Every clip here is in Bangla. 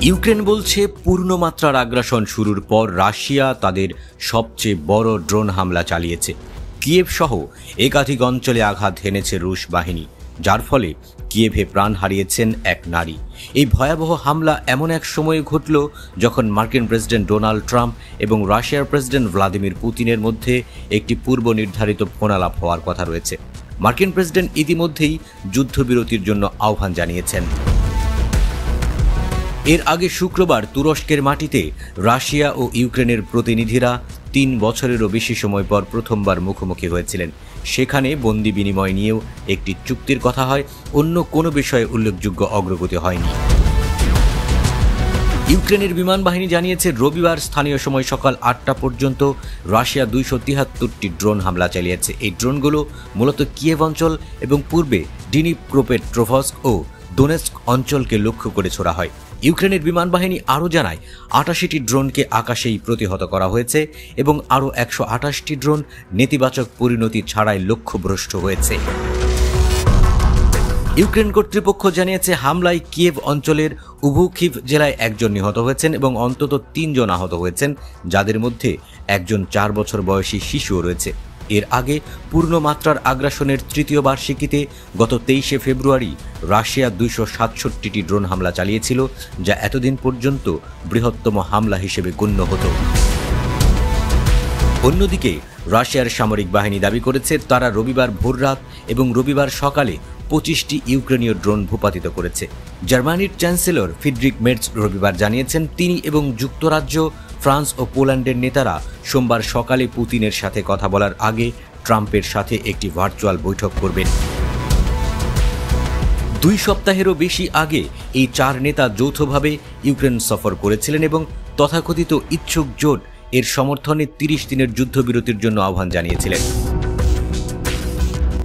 ইউক্রেন বলছে পূর্ণমাত্রার আগ্রাসন শুরুর পর রাশিয়া তাদের সবচেয়ে বড় ড্রোন হামলা চালিয়েছে। কিয়েভ সহ একাধিক অঞ্চলে আঘাত হেনেছে রুশ বাহিনী, যার ফলে কিয়েভে প্রাণ হারিয়েছেন এক নারী। এই ভয়াবহ হামলা এমন এক সময়ে ঘটল যখন মার্কিন প্রেসিডেন্ট ডোনাল্ড ট্রাম্প এবং রাশিয়ার প্রেসিডেন্ট ভ্লাদিমির পুতিনের মধ্যে একটি পূর্ব নির্ধারিত ফোনালাপ হওয়ার কথা রয়েছে। মার্কিন প্রেসিডেন্ট ইতিমধ্যেই যুদ্ধবিরতির জন্য আহ্বান জানিয়েছেন। এর আগে শুক্রবার তুরস্কের মাটিতে রাশিয়া ও ইউক্রেনের প্রতিনিধিরা ৩ বছরেরও বেশি সময় পর প্রথমবার মুখোমুখি হয়েছিলেন। সেখানে বন্দি বিনিময় নিয়েও একটি চুক্তির কথা হয়, অন্য কোনো বিষয়ে উল্লেখযোগ্য অগ্রগতি হয়নি। ইউক্রেনের বিমান বাহিনী জানিয়েছে রবিবার স্থানীয় সময় সকাল ৮টা পর্যন্ত রাশিয়া ২৭৩টি ড্রোন হামলা চালিয়েছে। এই ড্রোনগুলো মূলত কিয়েভ অঞ্চল এবং পূর্বে ডিনিপ্রোপেট্রোভস্ক ও দোনেৎস্ক অঞ্চলকে লক্ষ্য করে ছোড়া হয়। ইউক্রেনের বিমান বাহিনী আরও জানায় ৮৮টি ড্রোনকে আকাশেই প্রতিহত করা হয়েছে এবং আরও ১২৮টি ড্রোন নেতিবাচক পরিণতি ছাড়াই লক্ষ্যভ্রষ্ট হয়েছে। ইউক্রেন কর্তৃপক্ষ জানিয়েছে হামলায় কিয়েভ অঞ্চলের উভুকিভ জেলায় একজন নিহত হয়েছেন এবং অন্তত ৩ জন আহত হয়েছেন, যাদের মধ্যে একজন ৪ বছর বয়সী শিশুও রয়েছে। এর আগে পূর্ণমাত্রার আগ্রাসনের তৃতীয় বার্ষিকীতে গত ২৩শে ফেব্রুয়ারি রাশিয়া ২৬৭টি ড্রোন হামলা চালিয়েছিল, যা এতদিন পর্যন্ত বৃহত্তম হামলা হিসেবে গণ্য হতো। অন্যদিকে রাশিয়ার সামরিক বাহিনী দাবি করেছে তারা রবিবার ভোররাত এবং রবিবার সকালে ২৫টি ইউক্রেনীয় ড্রোন ভূপাতিত করেছে। জার্মানির চ্যান্সেলর ফ্রিডরিখ মের্জ রবিবার জানিয়েছেন তিনি এবং যুক্তরাজ্য, ফ্রান্স ও পোল্যান্ডের নেতারা সোমবার সকালে পুতিনের সাথে কথা বলার আগে ট্রাম্পের সাথে একটি ভার্চুয়াল বৈঠক করবেন। ২ সপ্তাহেরও বেশি আগে এই ৪ নেতা যৌথভাবে ইউক্রেন সফর করেছিলেন এবং তথাকথিত ইচ্ছুক জোট এর সমর্থনে ৩০ দিনের যুদ্ধবিরতির জন্য আহ্বান জানিয়েছিলেন।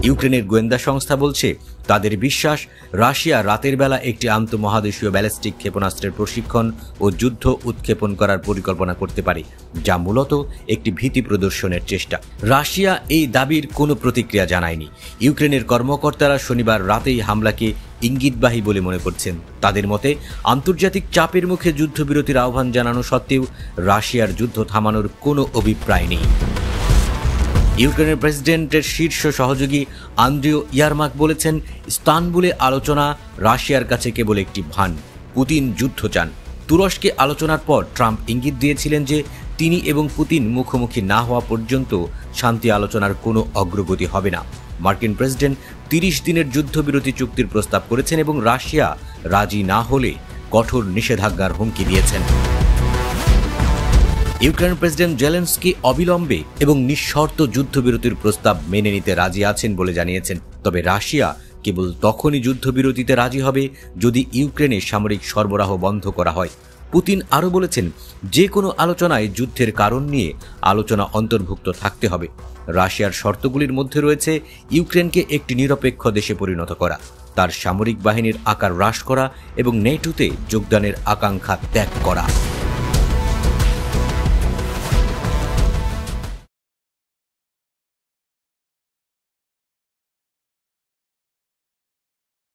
ইউক্রেনের গোয়েন্দা সংস্থা বলছে তাদের বিশ্বাস রাশিয়া রাতের বেলা একটি আন্তঃমহাদেশীয় ব্যালিস্টিক ক্ষেপণাস্ত্রের প্রশিক্ষণ ও যুদ্ধ উৎক্ষেপণ করার পরিকল্পনা করতে পারে, যা মূলত একটি ভীতি প্রদর্শনের চেষ্টা। রাশিয়া এই দাবির কোনো প্রতিক্রিয়া জানায়নি। ইউক্রেনের কর্মকর্তারা শনিবার রাতেই হামলাকে ইঙ্গিতবাহী বলে মনে করছেন। তাদের মতে আন্তর্জাতিক চাপের মুখে যুদ্ধবিরতির আহ্বান জানানো সত্ত্বেও রাশিয়ার যুদ্ধ থামানোর কোনো অভিপ্রায় নেই। ইউক্রেনের প্রেসিডেন্টের শীর্ষ সহযোগী আন্দ্রিও ইয়ারমাক বলেছেন ইস্তানবুলে আলোচনা রাশিয়ার কাছে কেবল একটি ভান। পুতিন যুদ্ধ চান। তুরস্কে আলোচনার পর ট্রাম্প ইঙ্গিত দিয়েছিলেন যে তিনি এবং পুতিন মুখোমুখি না হওয়া পর্যন্ত শান্তি আলোচনার কোনো অগ্রগতি হবে না। মার্কিন প্রেসিডেন্ট ৩০ দিনের যুদ্ধবিরতি চুক্তির প্রস্তাব করেছেন এবং রাশিয়া রাজি না হলে কঠোর নিষেধাজ্ঞার হুমকি দিয়েছেন। ইউক্রেনের প্রেসিডেন্ট জেলেনস্কি অবিলম্বে এবং নিঃশর্ত যুদ্ধবিরতির প্রস্তাব মেনে নিতে রাজি আছেন বলে জানিয়েছেন। তবে রাশিয়া কেবল তখনই যুদ্ধবিরতিতে রাজি হবে যদি ইউক্রেনে সামরিক সরবরাহ বন্ধ করা হয়। পুতিন আরও বলেছেন যে কোনো আলোচনায় যুদ্ধের কারণ নিয়ে আলোচনা অন্তর্ভুক্ত থাকতে হবে। রাশিয়ার শর্তগুলির মধ্যে রয়েছে ইউক্রেনকে একটি নিরপেক্ষ দেশে পরিণত করা, তার সামরিক বাহিনীর আকার হ্রাস করা এবং নেটোতে যোগদানের আকাঙ্ক্ষা ত্যাগ করা।